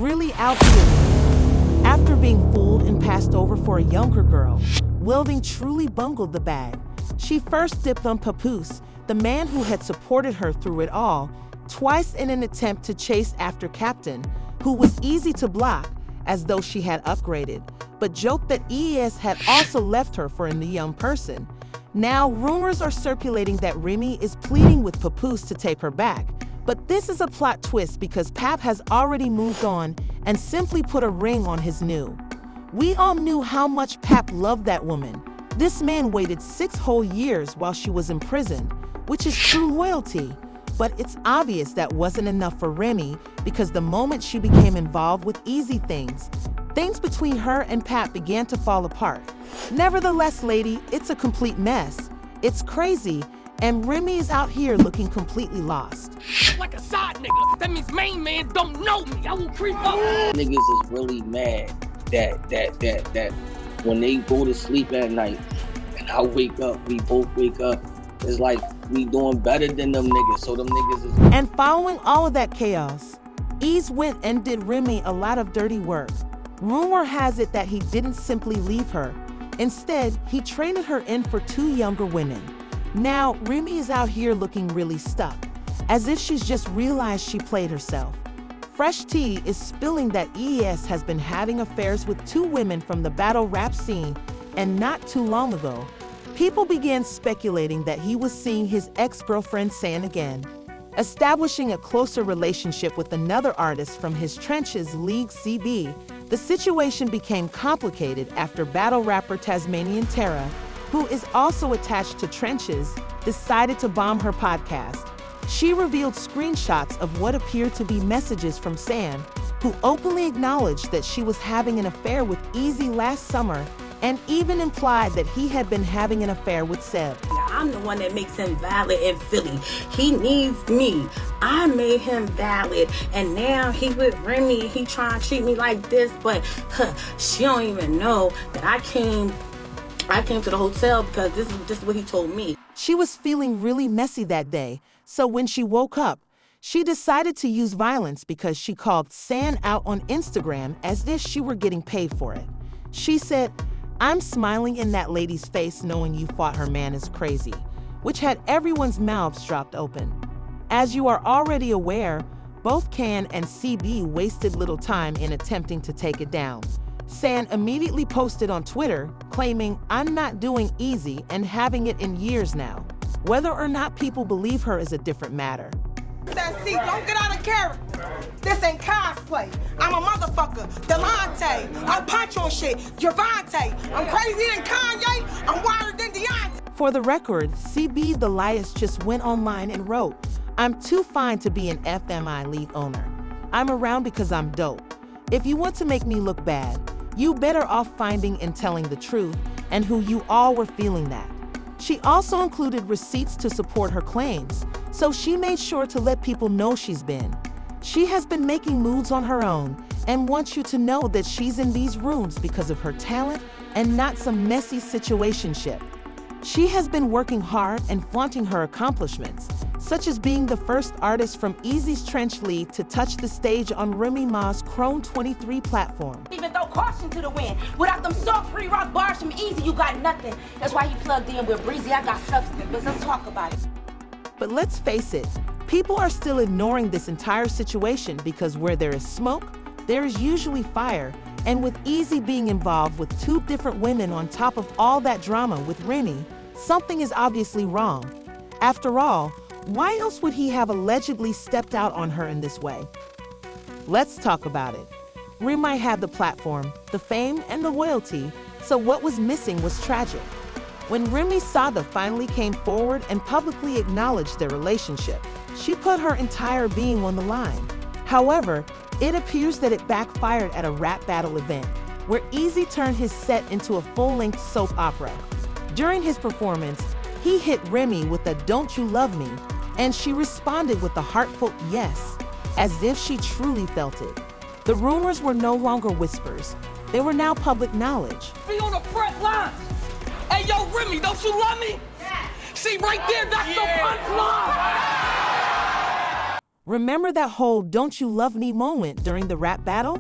really out here. After being fooled and passed over for a younger girl, Wilding truly bungled the bag. She first dipped on Papoose, the man who had supported her through it all, twice in an attempt to chase after Captain, who was easy to block, as though she had upgraded, but joked that ES had also left her for a new young person. Now, rumors are circulating that Remy is pleading with Papoose to take her back, but this is a plot twist because Pap has already moved on and simply put a ring on his new. We all knew how much Pap loved that woman. This man waited 6 whole years while she was in prison, which is true loyalty. But it's obvious that wasn't enough for Remy because the moment she became involved with Eazy things between her and Pap began to fall apart. Nevertheless, lady, it's a complete mess. It's crazy, and Remy is out here looking completely lost. Like a side nigga, that means main man don't know me. I will creep up. Niggas is really mad that when they go to sleep at night and I wake up, we both wake up, it's like we doing better than them niggas, so them niggas is... And following all of that chaos, Eazy went and did Remy a lot of dirty work. Rumor has it that he didn't simply leave her. Instead, he traded her in for 2 younger women. Now, Remy is out here looking really stuck, as if she's just realized she played herself. Fresh tea is spilling that ES has been having affairs with 2 women from the battle rap scene, and not too long ago, people began speculating that he was seeing his ex-girlfriend San again, establishing a closer relationship with another artist from his Trenches league CB. The situation became complicated after battle rapper Tasmanian Terra, who is also attached to Trenches, decided to bomb her podcast. She revealed screenshots of what appeared to be messages from San, who openly acknowledged that she was having an affair with Eazy last summer and even implied that he had been having an affair with Seb. I'm the one that makes him valid in Philly. He needs me. I made him valid, and now he with Remy. He trying to treat me like this, but she don't even know that I came to the hotel because this is what he told me. She was feeling really messy that day, so when she woke up, she decided to use violence because she called San out on Instagram as if she were getting paid for it. She said, "I'm smiling in that lady's face knowing you fought her man is crazy," which had everyone's mouths dropped open. As you are already aware, both Can and CB wasted little time in attempting to take it down. San immediately posted on Twitter, claiming, "I'm not doing Eazy and having it in years now." Whether or not people believe her is a different matter. See, don't get out of character. This ain't cosplay. I'm a motherfucker. Delonte. I punch on shit. Javante. I'm crazier than Kanye. I'm wilder than Deontay. For the record, CB the Lias just went online and wrote, "I'm too fine to be an FMI league owner. I'm around because I'm dope. If you want to make me look bad, you better off finding and telling the truth and who you all were feeling that." She also included receipts to support her claims, so she made sure to let people know she's been. She has been making moves on her own and wants you to know that she's in these rooms because of her talent and not some messy situationship. She has been working hard and flaunting her accomplishments, such as being the first artist from Eazy's Trench League to touch the stage on Remy Ma's Chrome 23 platform. Even throw caution to the wind. Without them soft free rock bars from Eazy, you got nothing. That's why he plugged in with Breezy. I got substance, but let's talk about it. But let's face it, people are still ignoring this entire situation because where there is smoke, there is usually fire. And with Eazy being involved with 2 different women on top of all that drama with Remy, something is obviously wrong. After all, why else would he have allegedly stepped out on her in this way? Let's talk about it. Remy had the platform, the fame, and the loyalty, so what was missing was tragic. When Remy Sada finally came forward and publicly acknowledged their relationship, she put her entire being on the line. However, it appears that it backfired at a rap battle event, where Eazy turned his set into a full-length soap opera. During his performance, he hit Remy with a "Don't You Love Me?" and she responded with a heartfelt yes, as if she truly felt it. The rumors were no longer whispers. They were now public knowledge. Be on the front lines. Hey, yo, Remy, don't you love me? Yeah. See, right there, that's the punchline. Remember that whole "don't you love me" moment during the rap battle?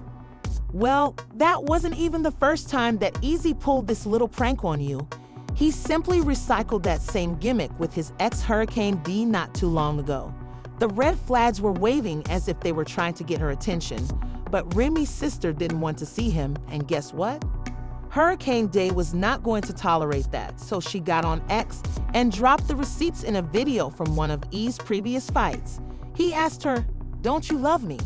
Well, that wasn't even the first time that Eazy pulled this little prank on you. He simply recycled that same gimmick with his ex Hurricane D not too long ago. The red flags were waving as if they were trying to get her attention, but Remy's sister didn't want to see him, and guess what? Hurricane Day was not going to tolerate that, so she got on X and dropped the receipts in a video from one of E's previous fights. He asked her, "Don't you love me?"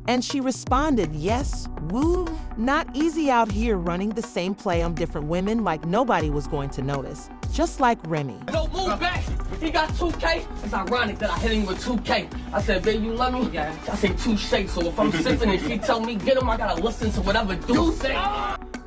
And she responded, "Yes, woo." Not easy out here running the same play on different women like nobody was going to notice, just like Remy. Don't move back. He got 2K. It's ironic that I hit him with 2K. I said, "Babe, you love me?" Yeah. I say touche. So if I'm sipping and she tell me get him, I gotta listen to whatever dude say.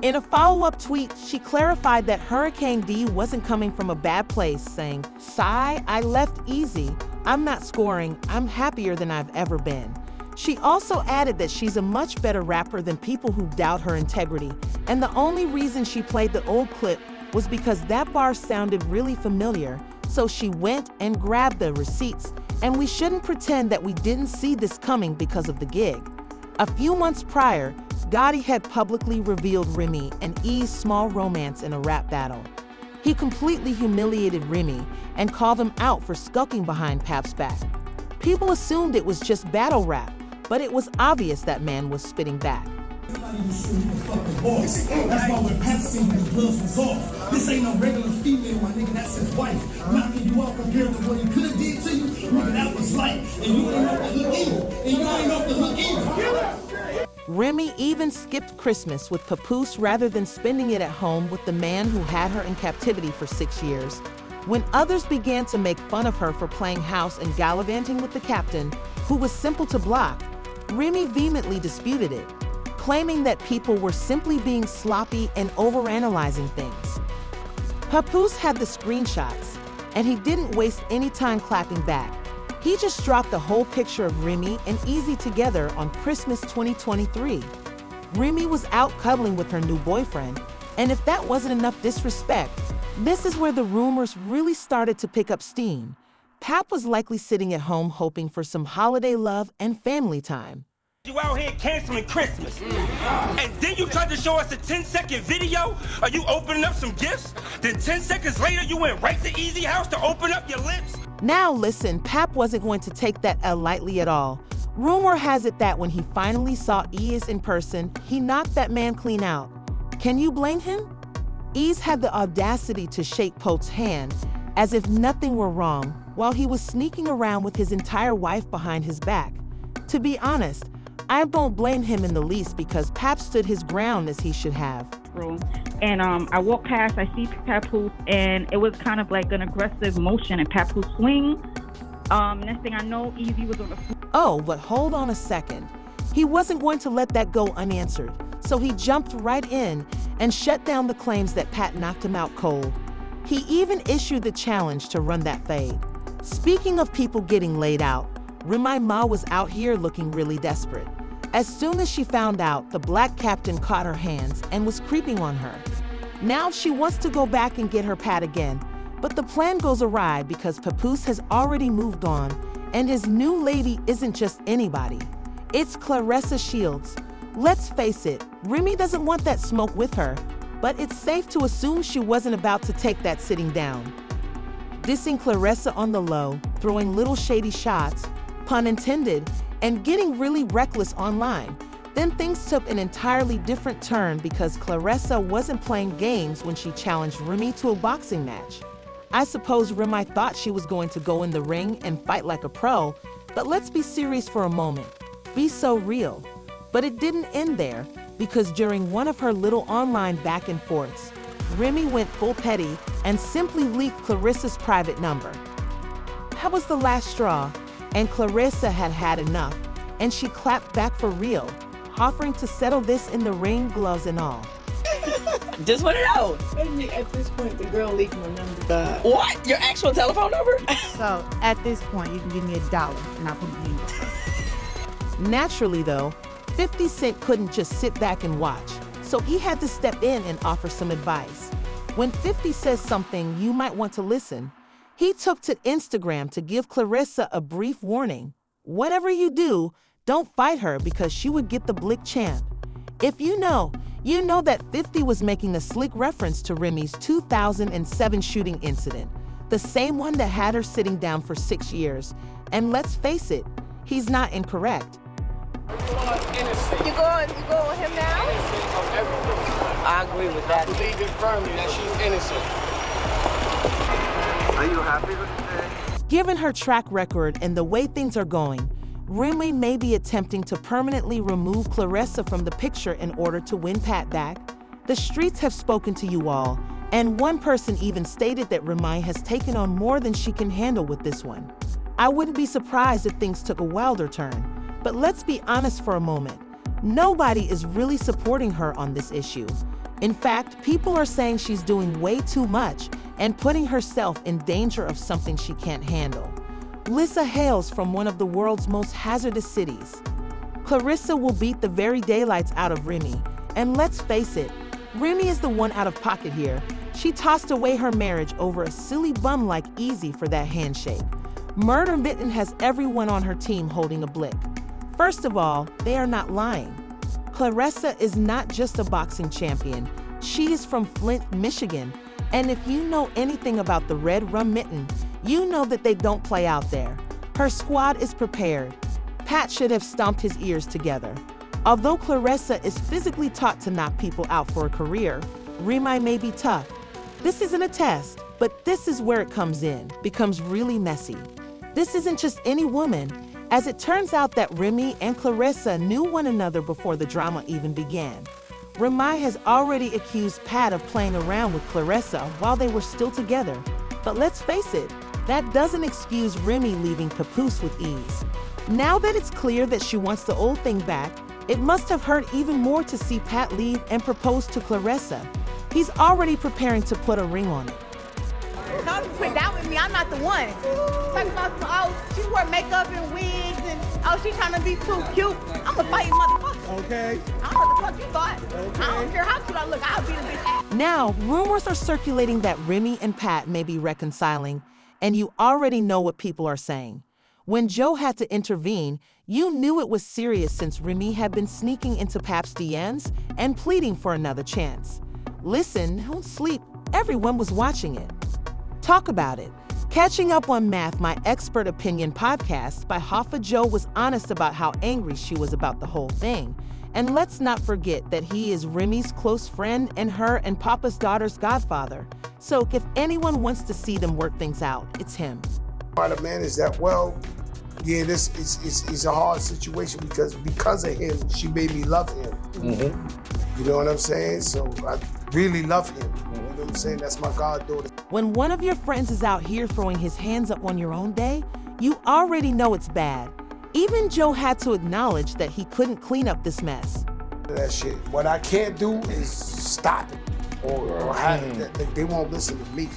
In a follow-up tweet, she clarified that Hurricane D wasn't coming from a bad place, saying, "Sigh, I left Eazy. I'm not scoring. I'm happier than I've ever been." She also added that she's a much better rapper than people who doubt her integrity, and the only reason she played the old clip was because that bar sounded really familiar, so she went and grabbed the receipts, and we shouldn't pretend that we didn't see this coming because of the gig. A few months prior, Gotti had publicly revealed Remy and E's small romance in a rap battle. He completely humiliated Remy and called him out for skulking behind Pap's back. People assumed it was just battle rap, but it was obvious that man was spitting back. That's why when Pap seen his gloves was off. This ain't no regular female, my nigga, that's his wife. Knocking you out compared to what he could have did to you, nigga, that was light. And you ain't off the hook either. And you ain't off the hook either. Remy even skipped Christmas with Papoose rather than spending it at home with the man who had her in captivity for 6 years. When others began to make fun of her for playing house and gallivanting with the captain, who was simple to block, Remy vehemently disputed it, claiming that people were simply being sloppy and overanalyzing things. Papoose had the screenshots, and he didn't waste any time clapping back. He just dropped the whole picture of Remy and Eazy together on Christmas 2023. Remy was out cuddling with her new boyfriend, and if that wasn't enough disrespect, this is where the rumors really started to pick up steam. Pap was likely sitting at home hoping for some holiday love and family time. You out here canceling Christmas. And then you tried to show us a 10-second video of you opening up some gifts? Then 10 seconds later, you went right to Eazy house to open up your lips? Now listen, Pap wasn't going to take that L lightly at all. Rumor has it that when he finally saw Eazy in person, he knocked that man clean out. Can you blame him? Eazy had the audacity to shake Pote's hand as if nothing were wrong while he was sneaking around with his entire wife behind his back. To be honest, I don't blame him in the least because Pap stood his ground as he should have. And I walked past, I see Papoose, and it was kind of like an aggressive motion, and Papoose swing. Next thing I know, Eazy was on the floor. Oh, but hold on a second. He wasn't going to let that go unanswered, so he jumped right in and shut down the claims that Pat knocked him out cold. He even issued the challenge to run that fade. Speaking of people getting laid out, Remy Ma was out here looking really desperate. As soon as she found out, the Black Captain caught her hands and was creeping on her. Now she wants to go back and get her Pat again, but the plan goes awry because Papoose has already moved on, and his new lady isn't just anybody. It's Claressa Shields. Let's face it, Remy doesn't want that smoke with her, but it's safe to assume she wasn't about to take that sitting down. Dissing Claressa on the low, throwing little shady shots, pun intended, and getting really reckless online. Then things took an entirely different turn because Claressa wasn't playing games when she challenged Remy to a boxing match. I suppose Remy thought she was going to go in the ring and fight like a pro, but let's be serious for a moment. Be so real. But it didn't end there because during one of her little online back and forths, Remy went full petty and simply leaked Claressa's private number. That was the last straw, and Claressa had had enough, and she clapped back for real, offering to settle this in the ring, gloves and all. Just want to know. At this point, the girl leaked my number. What? Your actual telephone number? So at this point, you can give me $1 and I'll put it in your purse. Naturally though, 50 Cent couldn't just sit back and watch, so he had to step in and offer some advice. When 50 says something you might want to listen, he took to Instagram to give Claressa a brief warning. Whatever you do, don't fight her because she would get the blick champ. If you know that 50 was making a slick reference to Remy's 2007 shooting incident, the same one that had her sitting down for 6 years. And let's face it, he's not incorrect. You go with him now? I agree with that. I believe it firmly that she's innocent. Are you happy with today? Given her track record and the way things are going, Remy may be attempting to permanently remove Claressa from the picture in order to win Pat back. The streets have spoken to you all, and one person even stated that Remy has taken on more than she can handle with this one. I wouldn't be surprised if things took a wilder turn, but let's be honest for a moment. Nobody is really supporting her on this issue. In fact, people are saying she's doing way too much and putting herself in danger of something she can't handle. Lissa hails from one of the world's most hazardous cities. Claressa will beat the very daylights out of Remy, and let's face it, Remy is the one out of pocket here. She tossed away her marriage over a silly bum like Eazy for that handshake. Murder Mitten has everyone on her team holding a blick. First of all, they are not lying. Claressa is not just a boxing champion. She is from Flint, Michigan. And if you know anything about the Red Rum Mitten, you know that they don't play out there. Her squad is prepared. Pat should have stomped his ears together. Although Claressa is physically taught to knock people out for a career, Remy may be tough. This isn't a test, but this is where it comes in, becomes really messy. This isn't just any woman, as it turns out that Remy and Claressa knew one another before the drama even began. Remy has already accused Pat of playing around with Claressa while they were still together. But let's face it, that doesn't excuse Remy leaving Papoose with ease. Now that it's clear that she wants the old thing back, it must have hurt even more to see Pat leave and propose to Claressa. He's already preparing to put a ring on it. Don't put that with me. I'm not the one. Talking about, oh, she wore makeup and wigs and, oh, she trying to be too cute. I'm a fighting motherfucker. Okay. I don't know what the fuck you thought. Okay. I don't care how cute I look. I'll beat a bitch ass. Now, rumors are circulating that Remy and Pat may be reconciling, and you already know what people are saying. When Joe had to intervene, you knew it was serious since Remy had been sneaking into Pap's DMs and pleading for another chance. Listen, don't sleep. Everyone was watching it. Talk about it. Catching Up on Math, my expert opinion podcast by Hoffa Joe was honest about how angry she was about the whole thing. And let's not forget that he is Remy's close friend and her and Papa's daughter's godfather. So if anyone wants to see them work things out, it's him. Try to manage that well. Yeah, this is a hard situation because of him, she made me love him. Mm-hmm. You know what I'm saying? So I really love him. You know what I'm saying? That's my goddaughter. When one of your friends is out here throwing his hands up on your own day, you already know it's bad. Even Joe had to acknowledge that he couldn't clean up this mess. That shit. What I can't do is stop it or have it. They won't listen to me.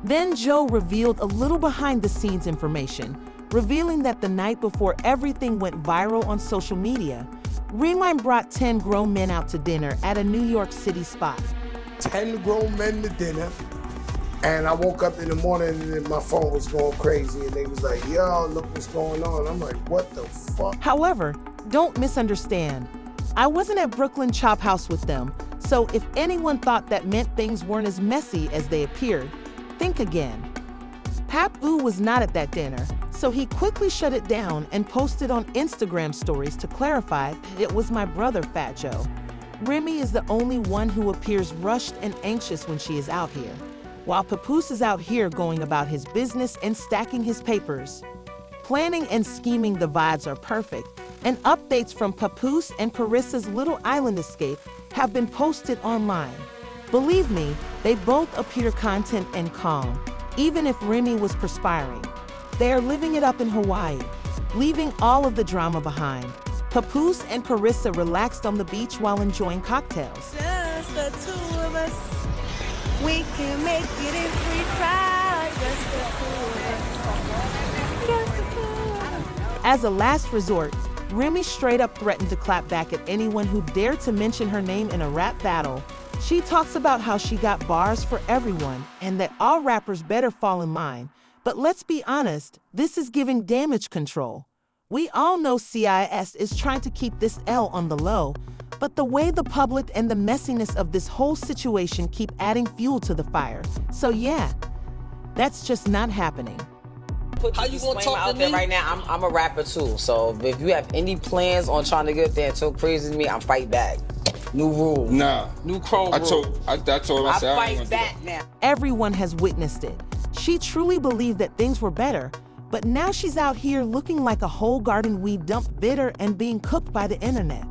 Then Joe revealed a little behind-the-scenes information, revealing that the night before everything went viral on social media, Remy brought 10 grown men out to dinner at a New York City spot. 10 grown men to dinner, and I woke up in the morning and my phone was going crazy, and they was like, yo, look what's going on. I'm like, what the fuck? However, don't misunderstand. I wasn't at Brooklyn Chop House with them, so if anyone thought that meant things weren't as messy as they appeared, think again. Papoose was not at that dinner, so he quickly shut it down and posted on Instagram stories to clarify that it was my brother, Fat Joe. Remy is the only one who appears rushed and anxious when she is out here, while Papoose is out here going about his business and stacking his papers. Planning and scheming, the vibes are perfect, and updates from Papoose and Claressa's little island escape have been posted online. Believe me, they both appear content and calm, even if Remy was perspiring. They are living it up in Hawaii, leaving all of the drama behind. Papoose and Claressa relaxed on the beach while enjoying cocktails. Just the two of us, we can make it if we try. Just the two of us. Just the two of us. As a last resort, Remy straight up threatened to clap back at anyone who dared to mention her name in a rap battle. She talks about how she got bars for everyone and that all rappers better fall in line. But let's be honest, this is giving damage control. We all know CIS is trying to keep this L on the low, but the way the public and the messiness of this whole situation keep adding fuel to the fire. So yeah, that's just not happening. How you gonna talk out there right now? I'm a rapper too, so if you have any plans on trying to get there and talk crazy to me, I'm fight back. New rule. Nah. New crow rule. I told her, I said, I fight back now. Everyone has witnessed it. She truly believed that things were better, but now she's out here looking like a whole garden weed dumped bitter and being cooked by the internet.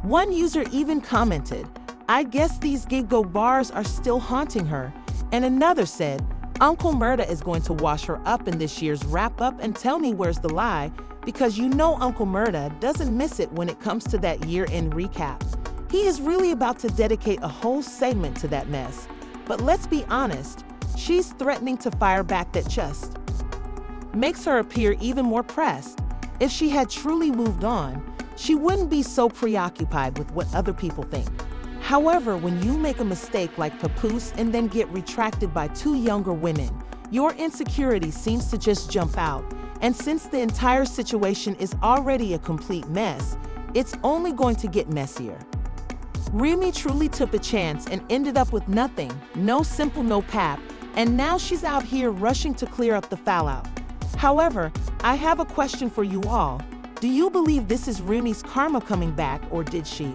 One user even commented, "I guess these Gigo bars are still haunting her." And another said, "Uncle Murda is going to wash her up in this year's wrap-up and tell me where's the lie, because you know Uncle Murda doesn't miss it when it comes to that year-end recap. He is really about to dedicate a whole segment to that mess. But let's be honest, she's threatening to fire back that just makes her appear even more pressed. If she had truly moved on, she wouldn't be so preoccupied with what other people think. However, when you make a mistake like Papoose and then get retracted by two younger women, your insecurity seems to just jump out. And since the entire situation is already a complete mess, it's only going to get messier. Remy truly took a chance and ended up with nothing, no simple, no pap, and now she's out here rushing to clear up the fallout. However, I have a question for you all. Do you believe this is Remy's karma coming back, or did she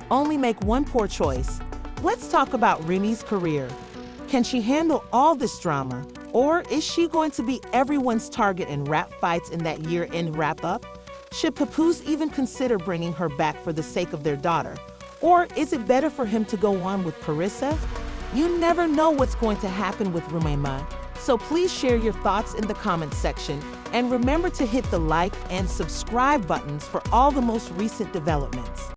only make one poor choice? Let's talk about Remy's career. Can she handle all this drama, or is she going to be everyone's target in rap fights in that year-end wrap-up? Should Papoose even consider bringing her back for the sake of their daughter? Or is it better for him to go on with Claressa? You never know what's going to happen with Remy Ma, so please share your thoughts in the comments section, and remember to hit the like and subscribe buttons for all the most recent developments.